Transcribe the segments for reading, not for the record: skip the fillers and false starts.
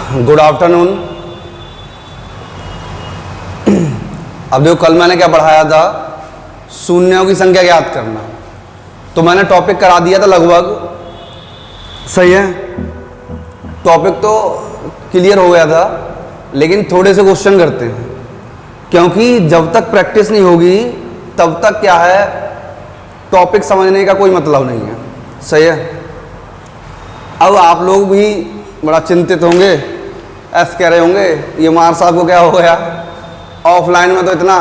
Good afternoon. अब देखो, कल मैंने क्या पढ़ाया था, शून्यों की संख्या ज्ञात करना। तो मैंने टॉपिक करा दिया था लगभग, सही है, टॉपिक तो क्लियर हो गया था, लेकिन थोड़े से क्वेश्चन करते हैं, क्योंकि जब तक प्रैक्टिस नहीं होगी तब तक क्या है, टॉपिक समझने का कोई मतलब नहीं है, सही है। अब आप लोग भी बड़ा चिंतित होंगे, ऐसे कह रहे होंगे ये मार साहब को क्या हो गया, ऑफलाइन में तो इतना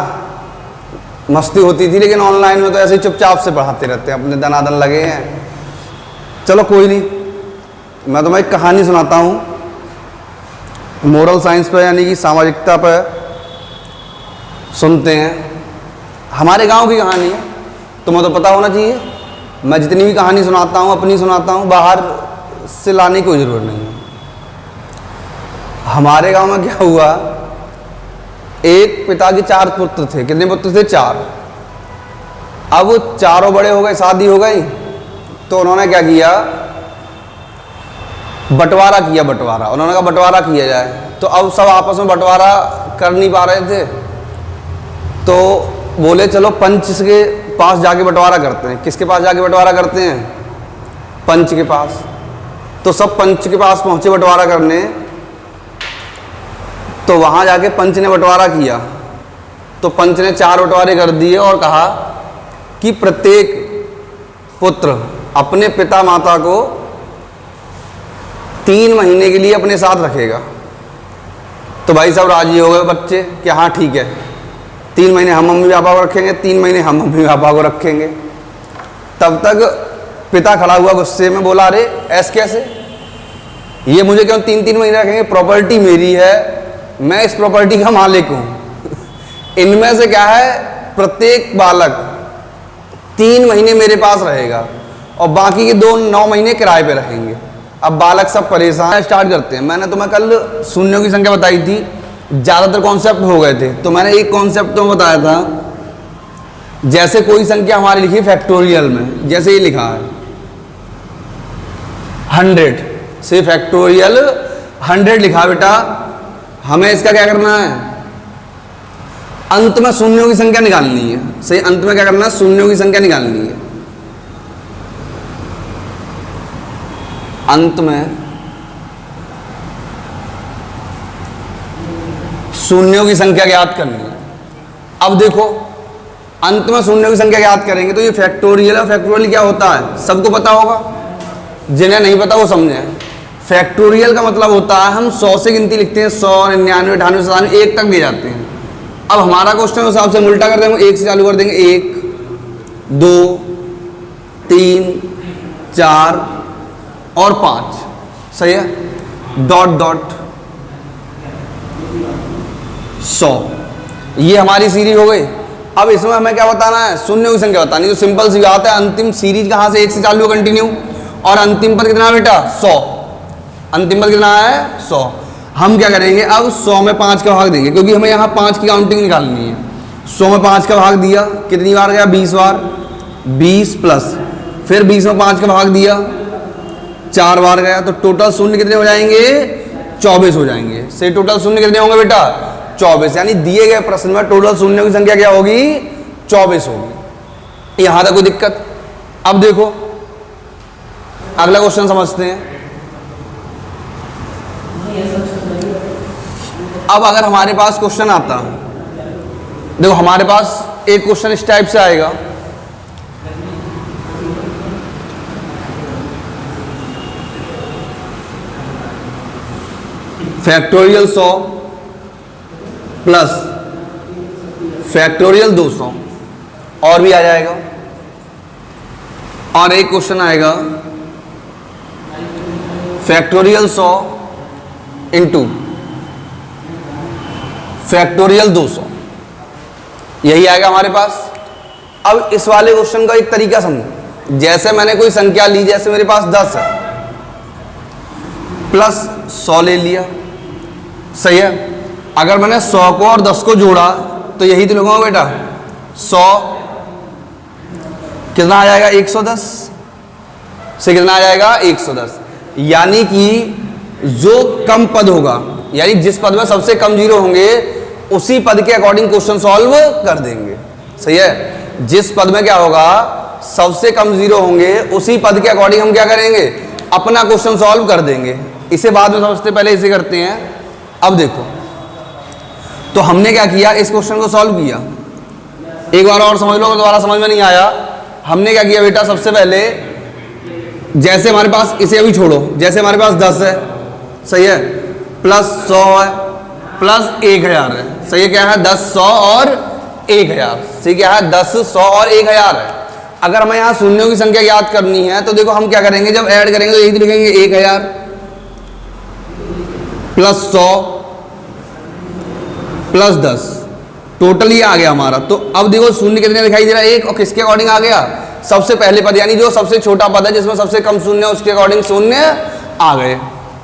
मस्ती होती थी, लेकिन ऑनलाइन में तो ऐसे ही चुपचाप से पढ़ाते रहते हैं, अपने दनादन लगे हैं। चलो कोई नहीं, मैं तुम्हें एक कहानी सुनाता हूँ, मोरल साइंस पे यानी कि सामाजिकता पे सुनते हैं। हमारे गांव की कहानी है, तुम्हें तो पता होना चाहिए। मैं जितनी भी कहानी सुनाता हूँ अपनी सुनाता हूँ, बाहर से लाने की कोई ज़रूरत नहीं है। हमारे गांव में क्या हुआ, एक पिता के 4 पुत्र थे। कितने पुत्र थे? 4। अब चारों बड़े हो गए, शादी हो गई, तो उन्होंने क्या किया, बंटवारा किया। उन्होंने कहा बंटवारा किया जाए। तो अब सब आपस में बंटवारा कर नहीं पा रहे थे, तो बोले चलो पंच के पास जाके बंटवारा करते हैं। किसके पास जाके बंटवारा करते हैं? पंच के पास। तो सब पंच के पास पहुंचे बंटवारा करने। तो वहां जाके पंच ने बंटवारा किया, तो पंच ने 4 बंटवारे कर दिए और कहा कि प्रत्येक पुत्र अपने पिता माता को 3 महीने के लिए अपने साथ रखेगा। तो भाई साहब राजी हो गए बच्चे कि हाँ ठीक है, 3 महीने हम मम्मी पापा को रखेंगे, 3 महीने हम मम्मी पापा को रखेंगे। तब तक पिता खड़ा हुआ गुस्से में, बोला अरे ऐसे कैसे, ये मुझे क्यों 3-3 महीने रखेंगे, प्रॉपर्टी मेरी है, मैं इस प्रॉपर्टी का मालिक हूँ। इनमें से क्या है, प्रत्येक बालक 3 महीने मेरे पास रहेगा और बाकी के 9 महीने किराए पे रहेंगे। अब बालक सब परेशान। स्टार्ट करते हैं। मैंने तुम्हें कल शून्यों की संख्या बताई थी, ज़्यादातर कॉन्सेप्ट हो गए थे, तो मैंने एक कॉन्सेप्ट तो बताया था, जैसे कोई संख्या हमारी लिखी फैक्टोरियल में, जैसे ये लिखा है 100 से फैक्टोरियल 100 लिखा बेटा, हमें इसका क्या करना है, अंत में शून्यों की संख्या निकालनी है। सही, अंत में क्या करना है, शून्यों की संख्या निकालनी है। अंत में शून्यों की संख्या ज्ञात करनी है। अब देखो, अंत में शून्यों की संख्या ज्ञात करेंगे तो ये फैक्टोरियल है। फैक्टोरियल क्या होता है सबको पता होगा, जिन्हें नहीं पता वो समझें। फैक्टोरियल का मतलब होता है, हम 100 से गिनती लिखते हैं, 100, 99, 98, 97, 1 तक ले जाते हैं। अब हमारा क्वेश्चन उस हिसाब से उल्टा कर देंगे, 1 से चालू कर देंगे, 1, 2, 3, 4 और 5। सही है, डॉट डॉट 100, ये हमारी सीरीज हो गई। अब इसमें हमें क्या बताना है, शून्यों की संख्या बतानी। तो सिंपल सी बात है, अंतिम सीरीज कहाँ से 1 से चालू कंटिन्यू, और अंतिम पर कितना बेटा 100, अंतिम पर कितना है 100। हम क्या करेंगे, अब 100 में 5 का भाग देंगे, क्योंकि हमें यहाँ 5 की काउंटिंग निकालनी है। 100 में 5 का भाग दिया, कितनी बार गया, 20 बार, 20 प्लस फिर 20 में 5 का भाग दिया, 4 बार गया, तो टोटल शून्य कितने हो जाएंगे, 24 हो जाएंगे। से टोटल शून्य कितने होंगे बेटा, 24। यानी दिए गए प्रश्न में टोटल शून्यों की संख्या क्या होगी, 24 होगी। यहां तक कोई दिक्कत? अब देखो अगला क्वेश्चन समझते हैं। अब अगर हमारे पास क्वेश्चन आता, देखो हमारे पास एक क्वेश्चन इस टाइप से आएगा, फैक्टोरियल 100 प्लस फैक्टोरियल 200, और भी आ जाएगा। और एक क्वेश्चन आएगा फैक्टोरियल 100 इंटू फैक्टोरियल 200, यही आएगा हमारे पास। अब इस वाले क्वेश्चन का एक तरीका समझो। जैसे मैंने कोई संख्या ली, जैसे मेरे पास 10 है, प्लस 100 ले लिया, सही है। अगर मैंने 100 को और 10 को जोड़ा तो यही तो लिखूंगा बेटा, 100 कितना आ जाएगा, 110 से कितना आ जाएगा, 110। यानी कि जो कम पद होगा, यानी जिस पद में सबसे कम जीरो होंगे उसी पद के अकॉर्डिंग क्वेश्चन सॉल्व कर देंगे। सही है, जिस पद में क्या होगा सबसे कम जीरो होंगे उसी पद के अकॉर्डिंग हम क्या करेंगे, अपना क्वेश्चन सॉल्व कर देंगे। इसे बाद में समझते, पहले इसे करते हैं। अब देखो, तो हमने क्या किया, इस क्वेश्चन को सॉल्व किया। एक बार और समझ लो, दोबारा समझ में नहीं आया। हमने क्या किया बेटा, सबसे पहले जैसे हमारे पास, इसे अभी छोड़ो, जैसे हमारे पास 10 है, सही है, प्लस 100 है, प्लस 1000 है। सही है, क्या है 10, 100 और 1000। सही, क्या है 10, 100 और 1000 है। अगर हमें यहाँ शून्यों की संख्या याद करनी है तो देखो हम क्या करेंगे, जब ऐड करेंगे तो यही लिखेंगे 1000 प्लस 100 प्लस 10, टोटल ये आ गया हमारा। तो अब देखो शून्य कितने दिखाई दे रहा है, 1, और किसके अकॉर्डिंग आ गया, सबसे पहले पद, यानी जो सबसे छोटा पद है जिसमें सबसे कम शून्य है उसके अकॉर्डिंग शून्य आ गए।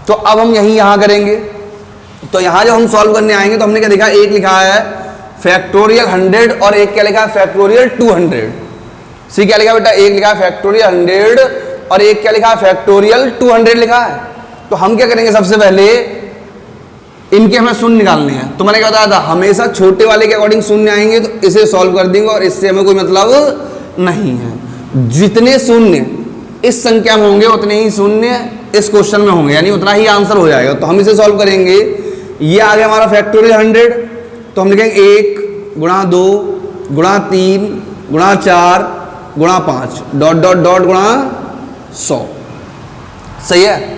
तो अब हम यहाँ करेंगे। तो यहाँ जब हम सॉल्व करने आएंगे तो हमने क्या देखा, एक लिखा है फैक्टोरियल 100 और एक क्या लिखा है फैक्टोरियल 200। सी क्या लिखा बेटा, एक लिखा है फैक्टोरियल 100 और एक क्या लिखा है फैक्टोरियल 200 लिखा है। तो हम क्या करेंगे, सबसे पहले इनके हमें शून्य निकालने हैं। तो मैंने क्या बताया था, हमेशा छोटे वाले के अकॉर्डिंग शून्य आएंगे तो इसे सॉल्व कर देंगे और इससे हमें कोई मतलब नहीं है। जितने शून्य इस संख्या में होंगे उतने ही शून्य इस क्वेश्चन में होंगे, यानी उतना ही आंसर हो जाएगा। तो हम इसे सॉल्व करेंगे। ये आ गया हमारा फैक्टोरियल 100, तो हम लिखेंगे 1 गुणा 2 गुणा 3 गुणा 4 गुणा 5 डॉट डॉट डॉट गुणा 100। सही है।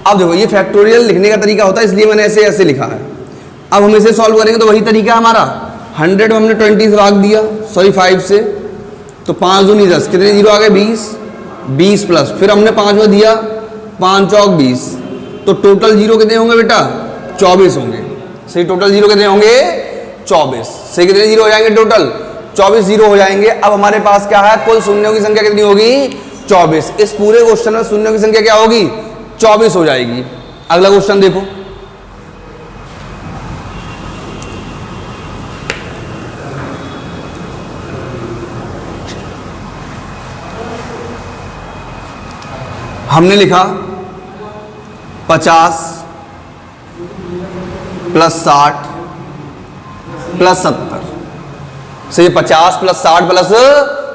अब देखो ये फैक्टोरियल लिखने का तरीका होता है, इसलिए मैंने ऐसे लिखा है। अब हम इसे सॉल्व करेंगे तो वही तरीका है हमारा। 100 में हमने 20 से भाग दिया, सॉरी 5 से, तो 5 दूनी 10, कितने जीरो आ गए 20, 20 प्लस फिर हमने 5 में दिया, 5 चौक 20, तो टोटल जीरो कितने होंगे बेटा 24 होंगे। सही, टोटल जीरो कितने होंगे 24। सही, कितने जीरो हो जाएंगे टोटल 24 जीरो हो जाएंगे। अब हमारे पास क्या है, कुल शून्यों की संख्या कितनी होगी 24। इस पूरे क्वेश्चन में शून्यों की संख्या क्या होगी 24 हो जाएगी। अगला क्वेश्चन देखो, हमने लिखा 50 प्लस 60 प्लस 70। सही, 50 प्लस 60 प्लस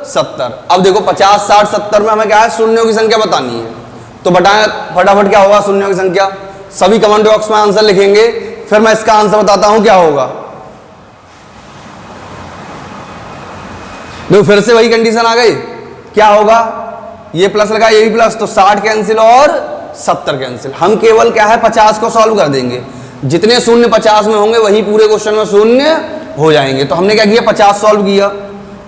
70। अब देखो 50, 60, 70 में हमें क्या है शून्यों की संख्या बतानी है। तो बताएं फटाफट क्या होगा शून्यों की संख्या, सभी कमेंट बॉक्स में आंसर लिखेंगे, फिर मैं इसका आंसर बताता हूं क्या होगा। देखो फिर से वही कंडीशन आ गई, क्या होगा, ये प्लस लगा ये भी प्लस, तो 60 कैंसिल और 70 कैंसिल। हम केवल क्या है 50 को सॉल्व कर देंगे, जितने शून्य 50 में होंगे वही पूरे क्वेश्चन में शून्य हो जाएंगे। तो हमने क्या किया 50 सॉल्व किया,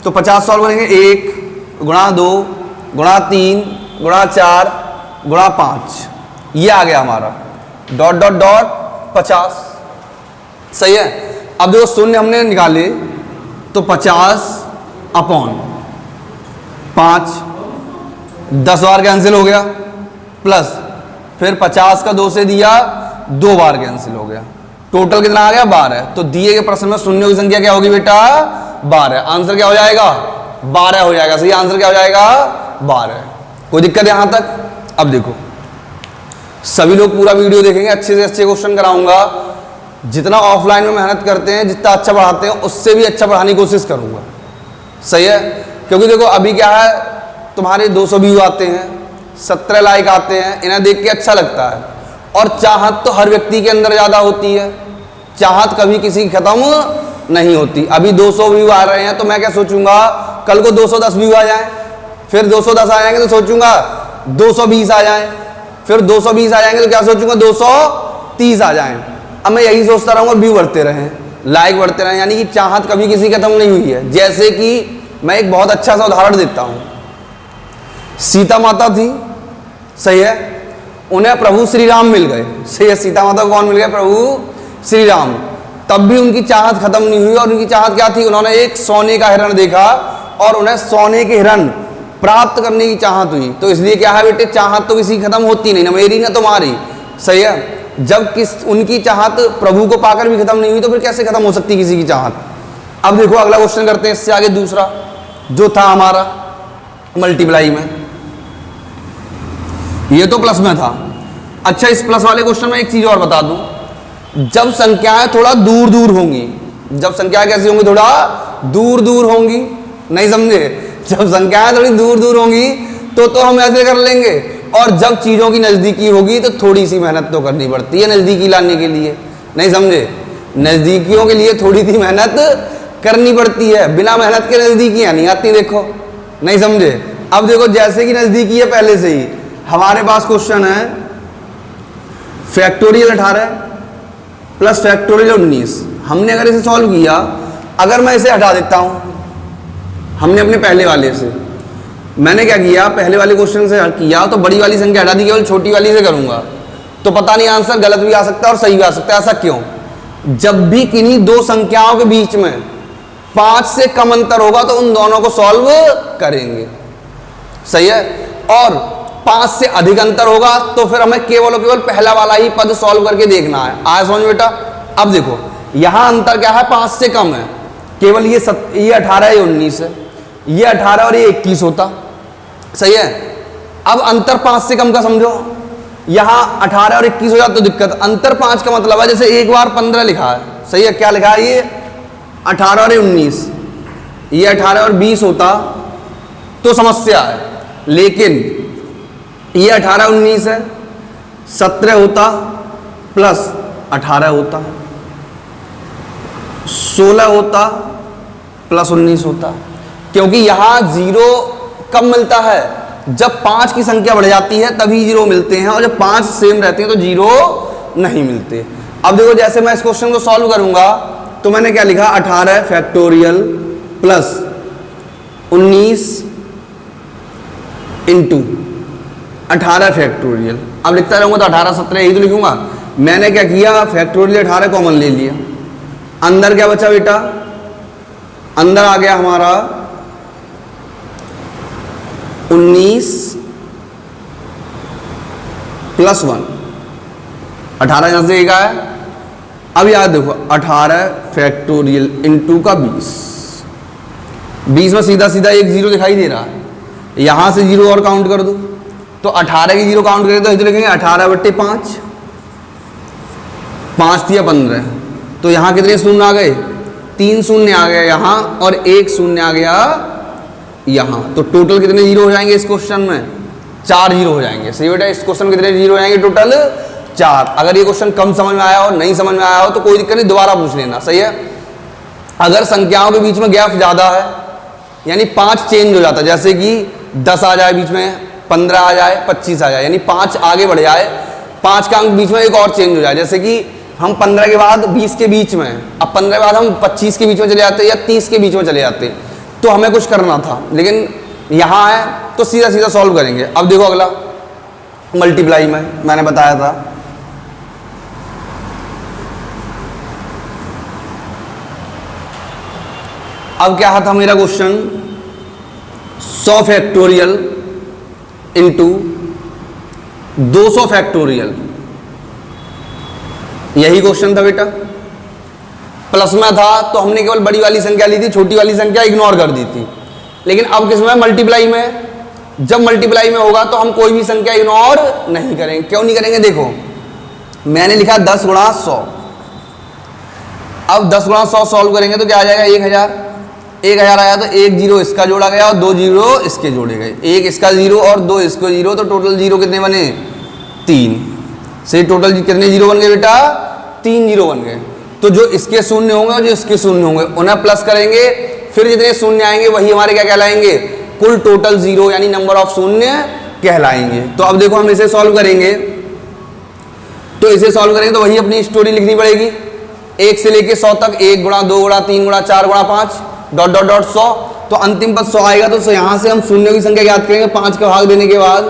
तो 50 सॉल्व करेंगे 1 गुणा 2 गुणा 3 गुणा 4 गुणा 5, ये आ गया हमारा डॉट डॉट डॉट 50। सही है। अब देखो शून्य हमने निकाले तो 50 अपॉन 5, 10 बार कैंसिल हो गया, प्लस फिर 50 का 2 से दिया 2 बार कैंसिल हो गया, टोटल कितना आ गया 12। तो दिए गए प्रश्न में शून्यों की संख्या क्या होगी बेटा 12। आंसर क्या हो जाएगा 12 हो जाएगा। सही, आंसर क्या हो जाएगा 12। कोई दिक्कत है यहां तक। अब देखो सभी लोग पूरा वीडियो देखेंगे, अच्छे से अच्छे क्वेश्चन कराऊंगा। जितना ऑफलाइन में मेहनत करते हैं, जितना अच्छा पढ़ाते हैं उससे भी अच्छा पढ़ाने की कोशिश करूंगा। सही है, क्योंकि देखो अभी क्या है तुम्हारे 200 व्यू आते हैं, 17 लाइक आते हैं, इन्हें देख के अच्छा लगता है। और चाहत तो हर व्यक्ति के अंदर ज़्यादा होती है, चाहत कभी किसी की खत्म नहीं होती। अभी 200 व्यू आ रहे हैं तो मैं क्या सोचूंगा कल को 210 व्यू आ जाएं, फिर 210 आ जाएंगे तो सोचूंगा 220 आ जाएं, फिर 220 आ जाएंगे तो क्या सोचूंगा 230 आ जाएं। अब मैं यही सोचता रहूँगा व्यू बढ़ते रहें, लाइक बढ़ते रहें, यानी कि चाहत कभी किसी की खत्म नहीं हुई है। जैसे कि मैं एक बहुत अच्छा सा उदाहरण देता हूँ, सीता माता थी, सही है, उन्हें प्रभु श्री राम मिल गए। सही है, सीता माता को कौन मिल गए प्रभु श्री राम, तब भी उनकी चाहत खत्म नहीं हुई। और उनकी चाहत क्या थी, उन्होंने एक सोने का हिरण देखा और उन्हें सोने के हिरण प्राप्त करने की चाहत हुई। तो इसलिए क्या है बेटे, चाहत तो किसी खत्म होती नहीं, ना मेरी ना तुम्हारी। सही है, जब उनकी चाहत प्रभु को पाकर भी खत्म नहीं हुई तो फिर कैसे खत्म हो सकती किसी की चाहत। अब देखो अगला क्वेश्चन करते हैं, इससे आगे दूसरा जो था हमारा मल्टीप्लाई में, ये तो प्लस में था। अच्छा, इस प्लस वाले क्वेश्चन में एक चीज और बता दूं, जब संख्याएं थोड़ा दूर दूर होंगी, जब संख्याएं कैसी होंगी, थोड़ा दूर दूर होंगी, नहीं समझे, जब संख्याएं थोड़ी दूर दूर होंगी तो हम ऐसे कर लेंगे, और जब चीजों की नजदीकी होगी तो थोड़ी सी मेहनत तो करनी पड़ती है नजदीकी लाने के लिए, नहीं समझे, नजदीकियों के लिए थोड़ी सी मेहनत करनी पड़ती है, बिना मेहनत के नजदीकियां नहीं आती, देखो, नहीं समझे। अब देखो, जैसे कि नजदीकी है पहले से ही, हमारे पास क्वेश्चन है फैक्टोरियल 18 प्लस फैक्टोरियल 19। हमने अगर इसे सॉल्व किया, अगर मैं इसे हटा देता हूं, हमने अपने पहले वाले से, मैंने क्या किया, पहले वाले क्वेश्चन से किया तो बड़ी वाली संख्या हटा दी, केवल छोटी वाली से करूंगा, तो पता नहीं आंसर गलत भी आ सकता है और सही भी आ सकता है। ऐसा क्यों? जब भी किन्हीं दो संख्याओं के बीच में 5 से कम अंतर होगा तो उन दोनों को सॉल्व करेंगे, सही है, और 5 से अधिक अंतर होगा तो फिर हमें केवल और केवल पहला वाला ही पद सॉल्व करके देखना है। आया समझ बेटा? अब देखो, यहां अंतर क्या है, 5 से कम है, केवल ये 18 है, ये 19 है, ये 18 और ये 21 होता, सही है। अब अंतर 5 से कम का समझो, यहां 18 और 21 हो जाता तो दिक्कत, अंतर 5 का मतलब है, जैसे एक बार 15 लिखा है, सही है, क्या लिखा है, ये 18 और 19, ये 18 और 20 होता तो समस्या है, लेकिन ये 18 19 है, 17 होता प्लस 18 होता, 16 होता प्लस 19 होता, क्योंकि यहां 0 कब मिलता है, जब 5 की संख्या बढ़ जाती है तभी 0 मिलते हैं, और जब 5 सेम रहते हैं तो 0 नहीं मिलते। अब देखो, जैसे मैं इस क्वेश्चन को सॉल्व करूंगा तो मैंने क्या लिखा, 18 फैक्टोरियल प्लस 19 इंटू 18 फैक्टोरियल। अब लिखता रहूंगा तो 18 17 यही तो लिखूंगा। मैंने क्या किया, फैक्टोरियल 18 कॉमन ले लिया, अंदर क्या बचा बेटा, अंदर आ गया हमारा 19 प्लस 1, 18 यहां से एक आया। अब याद देखो, 18 फैक्टोरियल इंटू का 20 में सीधा सीधा एक 0 दिखाई दे रहा है, यहां से 0 और काउंट कर दो तो 18 की 0 काउंट करें तो इधर लिखेंगे 18/5, 5 या 15, तो यहां कितने शून्य आ गए, 3 शून्य आ गया यहां और 1 शून्य आ गया यहां, तो टोटल कितने 0 हो जाएंगे इस क्वेश्चन में, 4 0 हो जाएंगे, सही बेटा। इस क्वेश्चन में कितने 0 हो जाएंगे, टोटल 4। अगर ये क्वेश्चन कम समझ में आया हो, नहीं समझ में आया हो तो कोई दिक्कत नहीं, दोबारा पूछ लेना, सही है। अगर संख्याओं के बीच में गैप ज्यादा है, यानी 5 चेंज हो जाता है, जैसे कि 10 आ जाए बीच में, 15 आ जाए, 25 आ जाए, यानी 5 आगे बढ़ जाए, 5 का अंक बीच में एक और चेंज हो जाए, जैसे कि हम 15 के बाद 20 के बीच में, अब 15 के बाद हम 25 के बीच में चले जाते या 30 के बीच में चले जाते, तो हमें कुछ करना था, लेकिन यहां है तो सीधा सीधा सॉल्व करेंगे। अब देखो अगला मल्टीप्लाई में मैंने बताया था, अब क्या था मेरा क्वेश्चन, 100 फैक्टोरियल इंटू 200 फैक्टोरियल, यही क्वेश्चन था बेटा। प्लस में था तो हमने केवल बड़ी वाली संख्या ली थी, छोटी वाली संख्या इग्नोर कर दी थी, लेकिन अब किसमें, मल्टीप्लाई में। जब मल्टीप्लाई में होगा तो हम कोई भी संख्या इग्नोर नहीं करेंगे। क्यों नहीं करेंगे, देखो मैंने लिखा 10 गुणा 100, अब 10 गुणा 100 सॉल्व करेंगे तो क्या आ जाएगा, 1000, 1000 आया तो 1 0 इसका जोड़ा गया और 2 0 इसके जोड़े गए, 1 इसका 0 और 2 इसको 0, तो टोटल 0 कितने बने, 3। से टोटल कितने 0 बन गए बेटा, 3 0 बन गए। तो जो इसके शून्य होंगे और जो इसके शून्य होंगे उन्हें प्लस करेंगे, फिर जितने शून्य आएंगे वही हमारे क्या कहलाएंगे, कुल टोटल 0 यानी नंबर ऑफ शून्य कहलाएंगे। तो अब देखो हम इसे सॉल्व करेंगे, तो इसे सॉल्व करेंगे तो वही अपनी स्टोरी लिखनी पड़ेगी, 1 से लेके 100 तक, 1 गुणा 2 गुणा 3 गुणा 4 गुणा 5 डॉट डॉट डॉट 100, तो अंतिम पद 100 आएगा। तो यहां से हम शून्य की संख्या याद करेंगे, 5 का भाग देने के बाद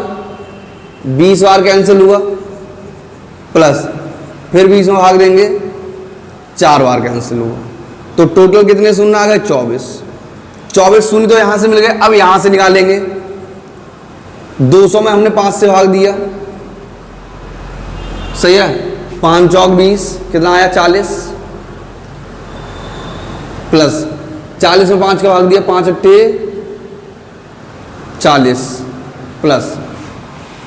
20 बार कैंसिल हुआ, प्लस फिर 20 में भाग देंगे 4 बार कैंसिल हुआ, तो टोटल कितने शून्य आ गए, 24 शून्य तो यहां से मिल गए। अब यहां से निकालेंगे, 200 में हमने 5 से भाग दिया, सही है, 5 चौक 20, कितना आया 40, प्लस 40 में 5 का भाग दिया, 5 अट्ठे 40, प्लस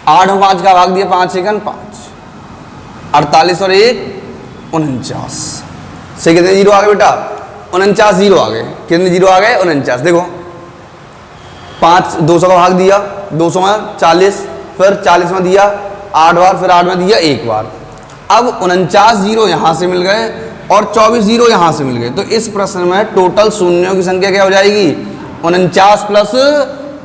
8 में 5 का भाग दिया, 5 एकन 5, 48 और 1 49। से कितने जीरो आ गए बेटा? 49 जीरो आ गए। कितने जीरो आ गए? 49। देखो 5 200 का भाग दिया, 200 में 40, फिर 40 में दिया 8 बार, फिर 8 में दिया 1 बार। अब 49 जीरो यहाँ से मिल गए और 24 जीरो यहाँ से मिल गए। तो इस प्रश्न में टोटल शून्यों की संख्या क्या हो जाएगी? 49 प्लस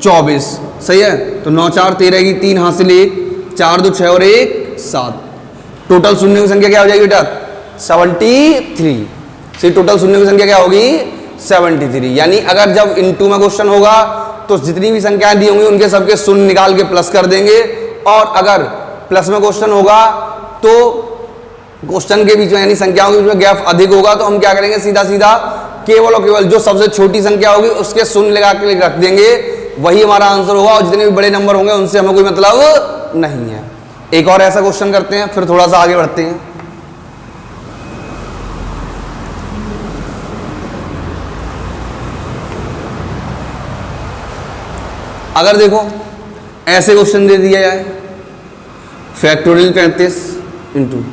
24। सही है। तो 9 4 13 की 3 हासिल 1, 4 2 6 और 1 7। टोटल शून्यों की संख्या क्या हो जाएगी बेटा? 73। सही, टोटल शून्यों की संख्या क्या होगी? 73। यानी अगर जब इनटू में क्वेश्चन होगा तो जितनी भी संख्याएं दी होंगी उनके सबके शून्य निकाल के प्लस कर देंगे, और अगर प्लस में क्वेश्चन होगा तो क्वेश्चन के बीच में यानी संख्याओं के बीच में गैप अधिक होगा तो हम क्या करेंगे? सीधा सीधा केवल और केवल जो सबसे छोटी संख्या होगी उसके शून्य लगा के रख देंगे, वही हमारा आंसर होगा। और जितने भी बड़े नंबर होंगे उनसे हमें कोई मतलब नहीं है। एक और ऐसा क्वेश्चन करते हैं, फिर थोड़ा सा आगे बढ़ते हैं। अगर देखो ऐसे क्वेश्चन दे दिया जाए, factorial 35 into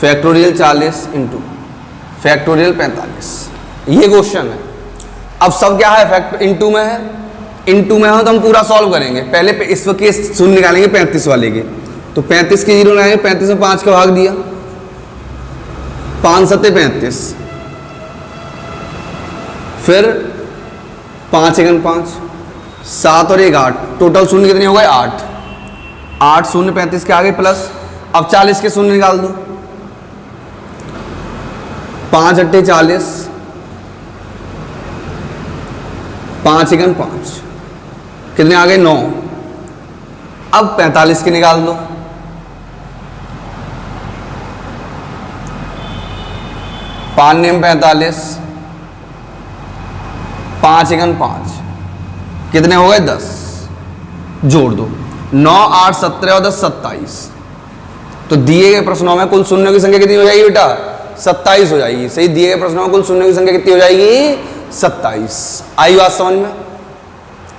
factorial 40 into factorial 45, ये क्वेश्चन है। अब सब क्या है? फैक्ट इंटू में है। इंटू में हो तो हम पूरा सॉल्व करेंगे। पहले इस के शून्य निकालेंगे 35 वाले के, तो 35 के जीरो लगाएंगे, 35 में 5 का भाग दिया, 5 7 35, फिर 5 1 5, 7 और 1 8। टोटल शून्य कितने हो गए? 8। 8 शून्य 35 के आगे प्लस। अब 40 के शून्य निकाल दो, 5 8 40, 5 1 5, कितने आ गए? 9। अब 45 के निकाल दो, 5 9 45, 5 1 5, कितने हो गए? 10। जोड़ दो, 9 8 17 और 10 27। तो दिए गए प्रश्नों में कुल शून्यों की संख्या कितनी हो जाएगी बेटा? 27 हो जाएगी। सही, दिए गए प्रश्नों में कुल शून्यों की संख्या कितनी हो जाएगी? 27। आई बात समझ में?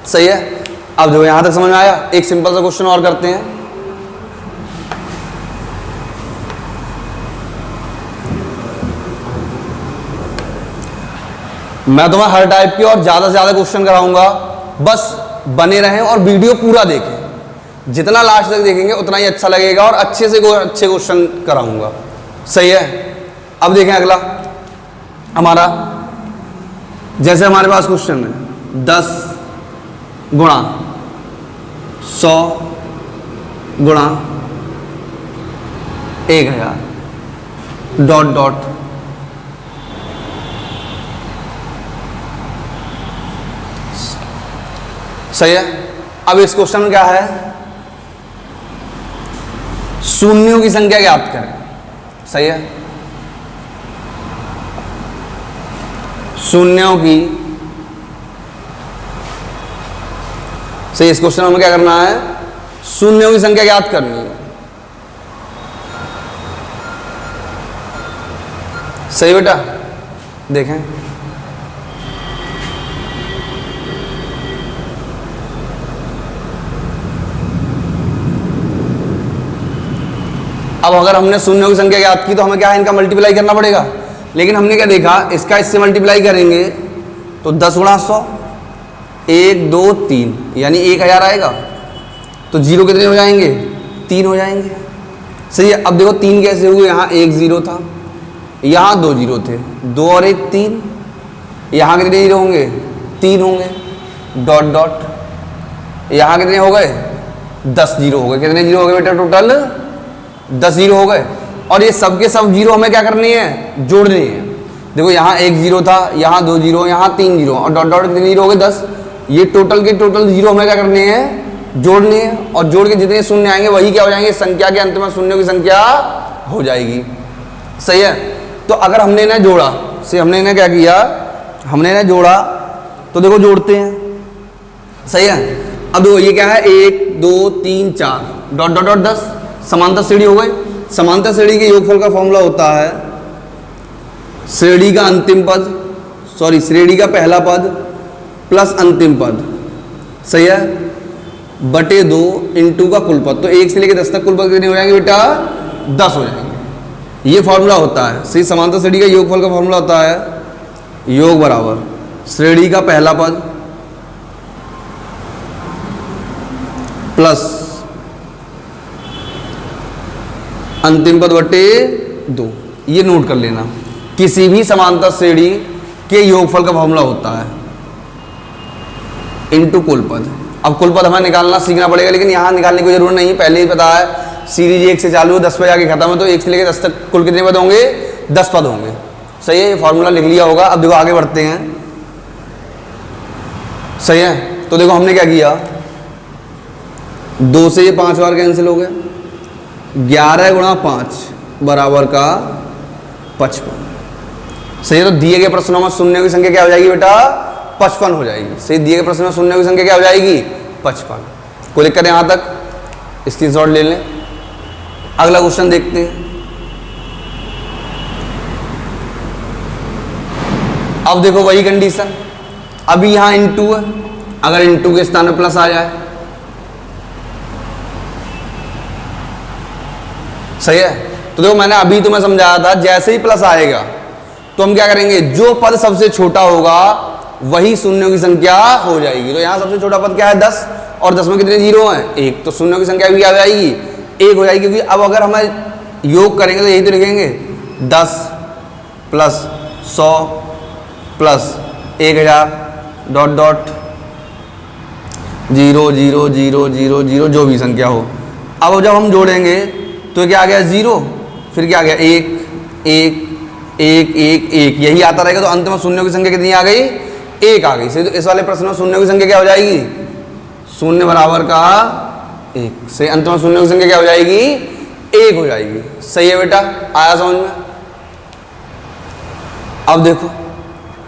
सही है। अब जो यहां तक समझ में आया, एक सिंपल सा क्वेश्चन और करते हैं। मैं तुम्हें हर टाइप के और ज्यादा से ज्यादा क्वेश्चन कराऊंगा, बस बने रहें और वीडियो पूरा देखें। जितना लास्ट तक देखेंगे उतना ही अच्छा लगेगा और अच्छे से अच्छे क्वेश्चन कराऊंगा। सही है। अब देखें अगला हमारा, जैसे हमारे पास क्वेश्चन है 10 गुणा 100 गुणा 1000 डॉट डॉट सही है। अब इस क्वेश्चन में क्या है? शून्यों की संख्या ज्ञात करें। सही है। शून्यों की सही, इस क्वेश्चन में क्या करना है? शून्यों की संख्या ज्ञात करनी है। सही बेटा, देखें अब अगर हमने शून्यों की संख्या ज्ञात की तो हमें क्या है? इनका मल्टीप्लाई करना पड़ेगा। लेकिन हमने क्या देखा? इसका इससे मल्टीप्लाई करेंगे तो 10 गुणा 100, 1 2 3, यानी 1000 आएगा। तो जीरो कितने हो जाएंगे? 3 हो जाएंगे। सही है। अब देखो 3 कैसे हुए? यहाँ 1 0 था, यहाँ 2 0 थे, 2 और 1 3, यहाँ कितने जीरो होंगे? 3 होंगे, डॉट डॉट। यहाँ कितने हो गए? 10 जीरो हो गए। कितने जीरो हो गए बेटा? टोटल 10 जीरो हो गए। और ये सबके सब जीरो हमें क्या करनी है? जोड़नी है। देखो यहाँ 1 जीरो था, यहाँ 2 जीरो, यहाँ 3 जीरो और डॉट डॉट कितने जीरो हो गए? 10। ये टोटल के टोटल जीरो हमें क्या करनी है? जोड़नी है। और जोड़ के जितने शून्य आएंगे वही क्या हो जाएंगे? संख्या के अंत में शून्यों की संख्या हो जाएगी। सही है। तो अगर हमने इन्हें जोड़ा, से हमने इन्हें क्या किया? हमने इन्हें जोड़ा, तो देखो जोड़ते हैं। सही है। अब देखो ये क्या है? 1 2 3 4 डॉट डॉट डॉट 10, समांतर श्रेणी हो गई। समांतर श्रेणी के योगफल का फॉर्मूला होता है श्रेणी का अंतिम पद, सॉरी श्रेणी का पहला पद प्लस अंतिम पद। सही है। बटे 2 इंटू का कुल पद। तो 1 से लेकर 10 तक कुल पद कितने हो जाएंगे बेटा? 10 हो जाएंगे। ये फॉर्मूला होता है, सही, समांतर श्रेणी का योगफल का फॉर्मूला होता है योग बराबर श्रेणी का पहला पद प्लस अंतिम पद बटे 2। ये नोट कर लेना, किसी भी समांतर श्रेणी के योगफल का फॉर्मूला होता है इनटू कुल पद। अब कुल पद हमें निकालना सीखना पड़ेगा, लेकिन यहाँ निकालने की जरूरत नहीं, पहले ही पता है सीरीज 1 से चालू 10 पे जाके खत्म है, तो 1 से लेकर 10 तक कुल कितने पद होंगे? 10 पद होंगे। सही है, ये फॉर्मूला लिख लिया होगा। अब देखो आगे बढ़ते हैं। सही है, तो देखो हमने क्या किया, 2 से ये 5 बार कैंसिल हो गया, 11 गुणा 5 बराबर का 55। सही है, तो दिए गए प्रश्नों में शून्य की संख्या क्या हो जाएगी बेटा? 55 हो जाएगी। सही, दिए गए प्रश्न में शून्य की संख्या क्या हो जाएगी? 55। कोई दिक्कत है यहाँ तक? स्क्रीनशॉट ले लें। अगला क्वेश्चन देखते हैं। अब देखो वही कंडीशन, अभी यहाँ इनटू है, अगर इनटू के स्थान में प्लस आ जाए, सही है, तो देखो मैंने अभी तुम्हें समझाया था, जैसे ही प्लस आएगा तो हम क्या करेंगे, जो पद सबसे छोटा होगा वही शून्यों की संख्या हो जाएगी। तो यहाँ सबसे छोटा पद क्या है? 10, और 10 में कितने जीरो हैं? 1, तो शून्यों की संख्या भी क्या हो जाएगी? 1 हो जाएगी। क्योंकि अब अगर हमें योग करेंगे तो यही तो लिखेंगे 10 प्लस 100 प्लस 1000 डॉट डॉट 0 0 0 0 0 जो भी संख्या हो। अब जब हम जोड़ेंगे तो क्या आ गया? 0, फिर क्या आ गया? 1 1 1 1 1, यही आता रहेगा। तो अंत में शून्यों की संख्या कितनी आ गई? 1 आ गई। सही, तो इस वाले प्रश्न में शून्यों की संख्या क्या हो जाएगी? शून्य बराबर का 1। सही, अंत में शून्यों की संख्या क्या हो जाएगी? 1 हो जाएगी। सही है बेटा, आया समझ में? अब देखो,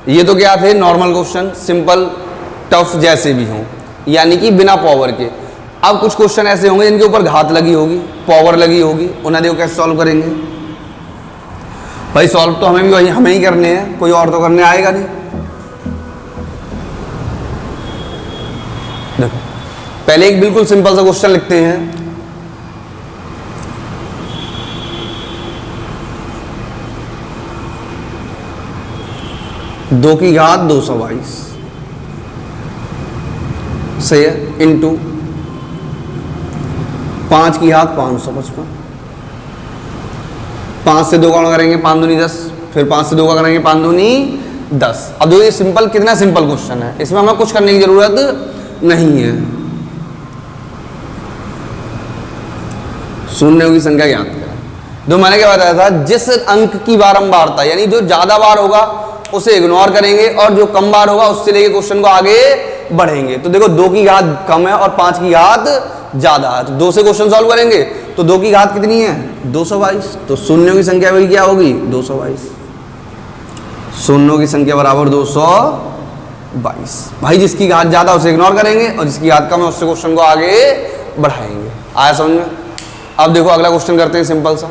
ये तो क्या थे? नॉर्मल क्वेश्चन, सिंपल टफ जैसे भी हों, यानी कि बिना पावर के। अब कुछ क्वेश्चन ऐसे होंगे जिनके ऊपर घात लगी होगी, पावर लगी होगी, उन्हें देखो कैसे सॉल्व करेंगे। भाई सॉल्व तो हमें भी हमें ही करने हैं, कोई और तो करने आएगा नहीं। देखो पहले एक बिल्कुल सिंपल सा क्वेश्चन लिखते हैं। दो की घात 222, सही है, इनटू 5 की घात 555। 5 से 2 का गुणा करेंगे 5 दूनी 10, फिर 5 से 2 का करेंगे 5 दूनी 10। अब देखो ये सिंपल, कितना सिंपल क्वेश्चन है, इसमें हमें कुछ करने की जरूरत नहीं है। शून्यों की संख्या ज्ञात करें। जो मैंने क्या बताया था, जिस अंक की बारंबारता, यानी जो ज्यादा बार होगा उसे इग्नोर करेंगे और जो कम बार होगा उससे लेके क्वेश्चन को आगे बढ़ेंगे। तो देखो 2 की घात कम है और 5 की घात ज्यादा है, तो 2 से क्वेश्चन सॉल्व करेंगे। तो 2 की घात कितनी है? 222। तो शून्यों की संख्या भी क्या होगी? 222। शून्यों की संख्या बराबर 222। भाई जिसकी घात ज्यादा उसे इग्नोर करेंगे और जिसकी घात कम है उससे क्वेश्चन को आगे बढ़ाएंगे। आया समझ में? अब देखो अगला क्वेश्चन करते हैं सिंपल सा।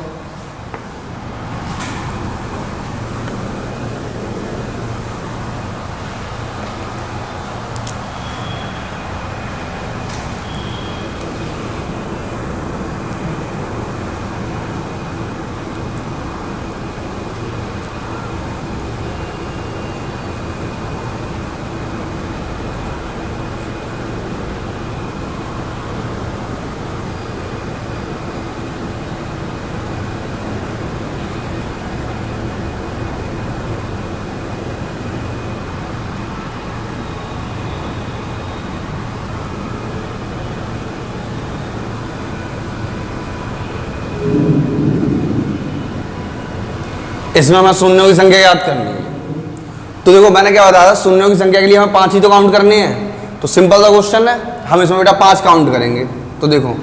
इसमें हमें शून्यों की संख्या याद करनी है। तो देखो मैंने क्या बताया था, शून्यों की संख्या के लिए हमें 5 ही तो काउंट करनी है। तो सिंपल सा क्वेश्चन है, हम इसमें बेटा 5 काउंट करेंगे। तो देखो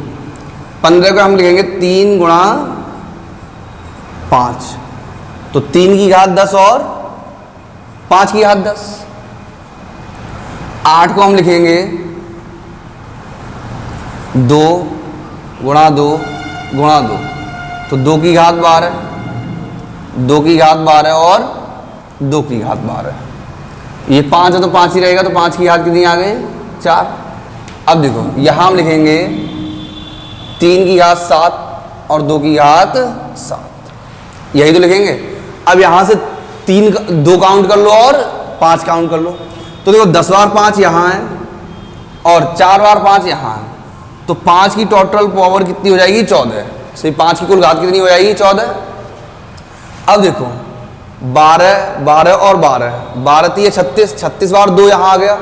15 को हम लिखेंगे 3 गुणा 5, तो 3 की घात 10 और 5 की घात 10। 8 को हम लिखेंगे 2 गुणा 2 गुणा 2, तो 2 की घात 12, 2 की घात 12 और 2 की घात 12। ये 5 है तो 5 ही रहेगा, तो 5 की घात कितनी आ गई? 4। अब देखो यहां हम लिखेंगे 3 की घात 7 और 2 की घात 7, यही तो लिखेंगे। अब यहां से 2 काउंट कर लो और 5 काउंट कर लो, तो देखो 10 बार 5 यहां है और 4 बार 5 यहां है, तो 5 की टोटल पावर कितनी हो जाएगी? 14। सही, 5 की कुल घात कितनी हो जाएगी? 14। अब देखो 12 12 और 12 12 3 36, 36 बार 2 यहाँ आ गया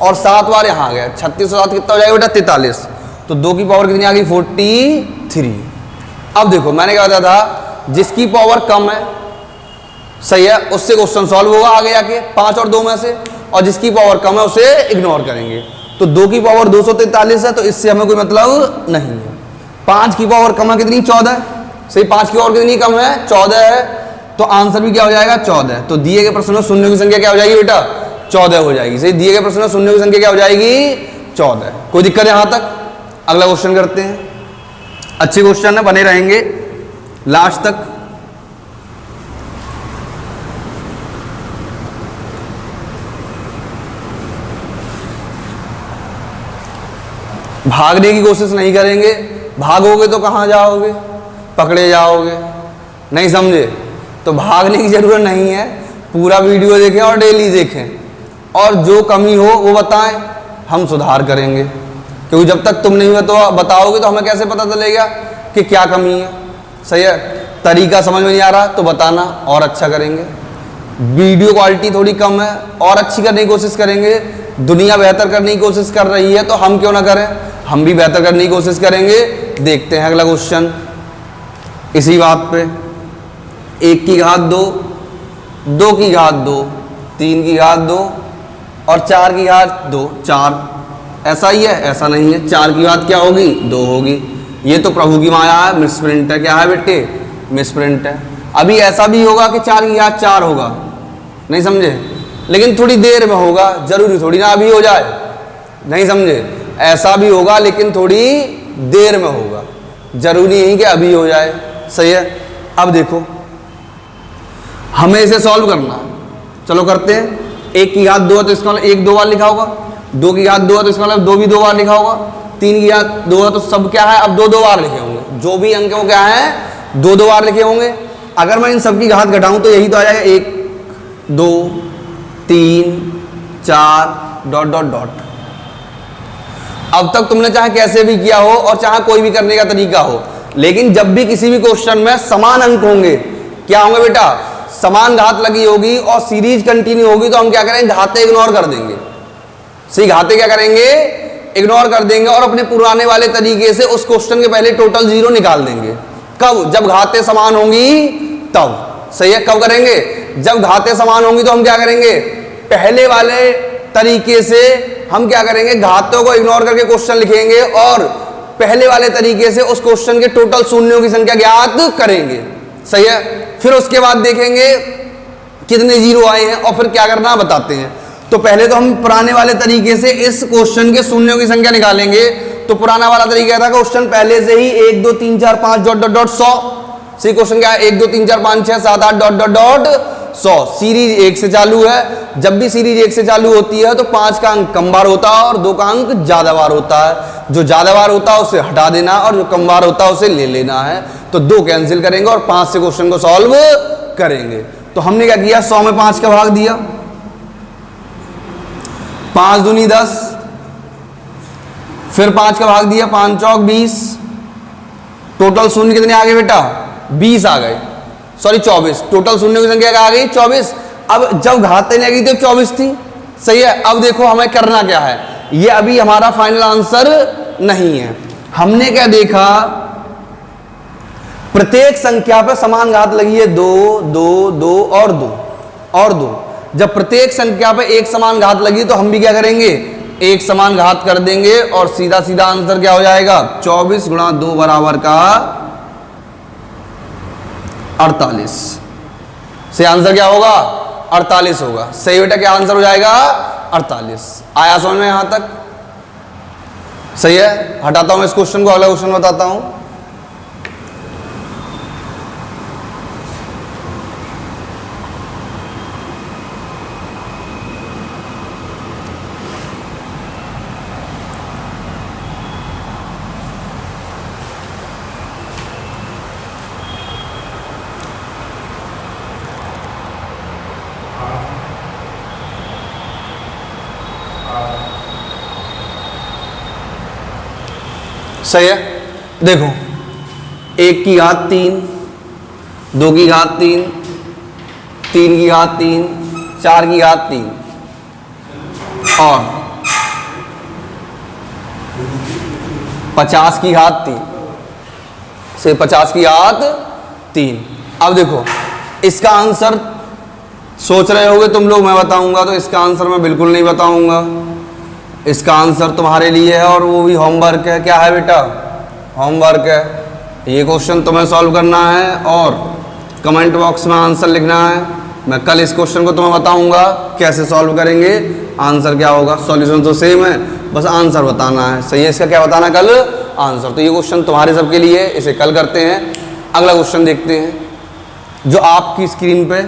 और 7 बार यहाँ आ गया, 36 और 7 कितना हो जाएगा बेटा? 43। तो 2 की पावर कितनी आ गई? 43। अब देखो मैंने क्या बताया था, जिसकी पावर कम है, सही है, उससे क्वेश्चन सॉल्व होगा आगे जाके 5 और 2 में से, और जिसकी पावर कम है उसे इग्नोर करेंगे। तो 2 की पावर 243 है, तो इससे हमें कोई मतलब नहीं है। 5 की पावर कम है कितनी? 14। सही, 5 की पावर कितनी कम है? 14 है, तो आंसर भी क्या हो जाएगा? 14। तो दिए गए प्रश्न में शून्यों की संख्या क्या हो जाएगी बेटा? 14 हो जाएगी। सही, दिए गए प्रश्न में शून्यों की संख्या क्या हो जाएगी? 14। कोई दिक्कत है यहां तक? अगला क्वेश्चन करते हैं। अच्छे क्वेश्चन है, बने रहेंगे लास्ट तक। भागने की कोशिश नहीं करेंगे, भागोगे तो कहां जाओगे? पकड़े जाओगे। नहीं समझे? तो भागने की जरूरत नहीं है, पूरा वीडियो देखें और डेली देखें, और जो कमी हो वो बताएं, हम सुधार करेंगे। क्योंकि जब तक तुम नहीं बताओगे तो हमें कैसे पता चलेगा कि क्या कमी है? सही है, तरीका समझ में नहीं आ रहा तो बताना और अच्छा करेंगे। वीडियो क्वालिटी थोड़ी कम है, और अच्छी करने की कोशिश करेंगे। दुनिया बेहतर करने की कोशिश कर रही है तो हम क्यों ना करें, हम भी बेहतर करने की कोशिश करेंगे। देखते हैं अगला क्वेश्चन इसी बात पे। 1 की घात 2, 2 की घात 2, 3 की घात 2 और 4 की घात 2, 4। ऐसा ही है? ऐसा नहीं है, 4 की घात क्या होगी? 2 होगी। ये तो प्रभु की माया है, मिसप्रिंट है। क्या है बेटे? मिसप्रिंट है। अभी ऐसा भी होगा कि 4 की घात 4 होगा, नहीं समझे, लेकिन थोड़ी देर में होगा, जरूरी थोड़ी ना अभी हो जाए। नहीं समझे? ऐसा भी होगा लेकिन थोड़ी देर में होगा, जरूरी नहीं कि अभी हो जाए। सही है। अब देखो हमें इसे सॉल्व करना है, चलो करते हैं। 1 की घात 2 है तो इसका मतलब 1 2 बार लिखा होगा, 2 की घात 2 है तो इसका मतलब 2 भी 2 बार लिखा होगा, 3 की घात 2 है तो सब क्या है? अब 2 2 बार लिखे होंगे, जो भी अंक है वो क्या है? 2 2 बार लिखे होंगे। अगर मैं इन सब की घात घटाऊं तो यही तो आ जाएगा, 1 2 3 4 डॉट डॉट डॉट। अब तक तुमने चाहे कैसे भी किया हो और चाहे कोई भी करने का तरीका हो, लेकिन जब भी किसी भी क्वेश्चन में समान अंक होंगे, क्या होंगे बेटा? समान घात लगी होगी और सीरीज कंटिन्यू होगी, तो हम क्या करेंगे? घाते इग्नोर कर देंगे। सही, घाते क्या करेंगे? इग्नोर कर देंगे और अपने पुराने वाले तरीके से उस क्वेश्चन के पहले टोटल 0 निकाल देंगे। कब? जब घाते समान होंगी तब। सही है, कब करेंगे? जब घाते समान होंगी तो हम क्या करेंगे? पहले वाले तरीके से हम क्या करेंगे? घातों को इग्नोर करके क्वेश्चन लिखेंगे और पहले वाले तरीके से उस क्वेश्चन के टोटल शून्यों की संख्या ज्ञात करेंगे। सही है, फिर उसके बाद देखेंगे कितने 0 आए हैं और फिर क्या करना बताते हैं। तो पहले तो हम पुराने वाले तरीके से इस क्वेश्चन के शून्यों की संख्या निकालेंगे। तो पुराना वाला तरीका था, क्वेश्चन पहले से ही 1 2 3 4 5 डॉट डॉट डॉट 100। सही, क्वेश्चन क्या है? 1 2 3 4 5 6 7 8 डॉट डॉट डॉट 100। सीरीज 1 से चालू है, जब भी सीरीज 1 से चालू होती है तो 5 का अंक कम बार होता है और 2 का अंक ज्यादा बार होता है। जो ज्यादा बार होता है उसे हटा देना और जो कम बार होता है उसे ले लेना है। तो 2 कैंसिल करेंगे और 5 से क्वेश्चन को सॉल्व करेंगे। तो हमने क्या किया? 100 में 5 का भाग दिया, 5 दूनी 10, फिर 5 का भाग दिया, 5 चौक 20, टोटल शून्य कितने आ गए बेटा? 20 आ गए, सॉरी 24। टोटल शून्य की संख्या क्या आ गई? 24। अब जब घाते लगी थी 24 थी। सही है। अब देखो हमें करना क्या है, ये अभी हमारा फाइनल आंसर नहीं है। हमने क्या देखा? प्रत्येक संख्या पर समान घात लगी है, 2 2 2 और 2 और 2। जब प्रत्येक संख्या पे एक समान घात लगी तो हम भी क्या करेंगे? एक समान घात कर देंगे और सीधा सीधा आंसर क्या हो जाएगा? 24 गुणा 2 बराबर का 48। से आंसर क्या होगा? 48 होगा। सही बेटा, क्या आंसर हो जाएगा? 48। आया समझ में यहां तक? सही है। हटाता हूं इस क्वेश्चन को, अगला क्वेश्चन बताता हूं। सही है। देखो, 1 की घात 3, 2 की घात 3, 3 की घात 3, 4 की घात 3 और 50 की घात 3 से 50 की घात 3। अब देखो, इसका आंसर सोच रहे होगे तुम लोग, मैं बताऊंगा तो इसका आंसर मैं बिल्कुल नहीं बताऊंगा। इसका आंसर तुम्हारे लिए है और वो भी होमवर्क है। क्या है बेटा? होमवर्क है। ये क्वेश्चन तुम्हें सॉल्व करना है और कमेंट बॉक्स में आंसर लिखना है। मैं कल इस क्वेश्चन को तुम्हें बताऊंगा कैसे सॉल्व करेंगे, आंसर क्या होगा। सॉल्यूशन तो सेम है, बस आंसर बताना है। सही है, इसका क्या बताना कल? आंसर। तो ये क्वेश्चन तुम्हारे सबके लिए, इसे कल करते हैं। अगला क्वेश्चन देखते हैं जो आपकी स्क्रीन पे।